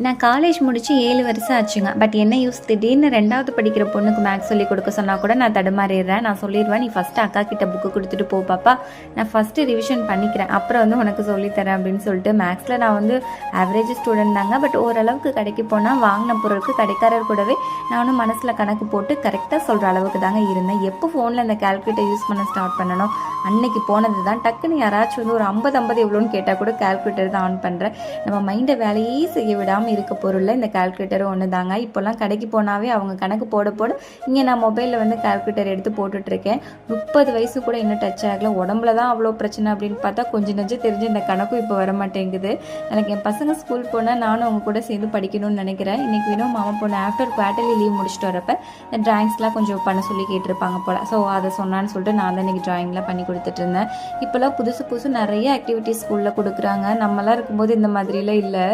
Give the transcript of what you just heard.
நான் காலேஜ் முடிச்சு 7 வருஷம் ஆச்சுங்க. பட் என்ன யூஸ், திடீர்னு 2வது படிக்கிற பொண்ணுக்கு மேக்ஸ் சொல்லிக் கொடுக்க சொன்னால் கூட நான் தடுமாறிடுறேன். நான் சொல்லிடுவேன், நீ ஃபஸ்ட்டு அக்கா கிட்ட புக்கு கொடுத்துட்டு போ பாப்பா, நான் ஃபஸ்ட்டு ரிவிஷன் பண்ணிக்கிறேன், அப்புறம் வந்து உனக்கு சொல்லித்தரேன் அப்படின்னு சொல்லிட்டு. மேக்ஸில் நான் வந்து ஆவரேஜ் ஸ்டூடெண்ட் தாங்க. பட் ஓரளவுக்கு கடைக்கு போனால் வாங்கின பொருளுக்கு கடைக்காரர் கூடவே நானும் மனசில் கணக்கு போட்டு கரெக்டாக சொல்கிற அளவுக்கு தாங்க இருந்தேன். எப்போ ஃபோனில் இந்த கால்குலேட்டர் யூஸ் பண்ண ஸ்டார்ட் பண்ணணும், அன்னைக்கு போனது தான். டக்குன்னு யாராச்சும் வந்து ஒரு 50 எவ்வளோன்னு கேட்டால் கூட கால்குலேட்டர் தான் ஆன் பண்ணுறேன். நம்ம மைண்டை வேலையே செய்ய விடாமல் இருக்க பொருளில் இந்த கால்குலேட்டரும் ஒன்று தாங்க. இப்போல்லாம் கடைக்கு போனாவே அவங்க கணக்கு போட இங்கே நான் மொபைலில் வந்து கால்குலேட்டர் எடுத்து போட்டுட்ருக்கேன். 30 வயசு கூட இன்னும் டச் ஆகலை. உடம்புல தான் அவ்வளோ பிரச்சனை அப்படின்னு பார்த்தா கொஞ்சம் நெஞ்சம் தெரிஞ்சு இந்த கணக்கும் இப்போ வர மாட்டேங்குது. எனக்கு என் பசங்க ஸ்கூல் போனால் நானும் அவங்க கூட சேர்ந்து படிக்கணும்னு நினைக்கிறேன். இன்றைக்கி வேணும் மாமா பொண்ணு ஆஃப்டர் குவார்ட்டர்லி லீவ் முடிச்சுட்டு வரப்போ இந்த ட்ராயிங்ஸ்லாம் கொஞ்சம் பண்ண சொல்லி கேட்டிருப்பாங்க போல். ஸோ அதை சொன்னான்னு சொல்லிட்டு நான் தான் இன்றைக்கி ட்ராயிங்லாம் பண்ணி கொடுத்துட்டு இருந்தேன். இப்போல்லாம் புதுசு புதுசு நிறைய ஆக்டிவிட்டிஸ் ஸ்கூலில் கொடுக்குறாங்க. நம்மளாம் இருக்கும்போது இந்த மாதிரிலாம் இல்லை.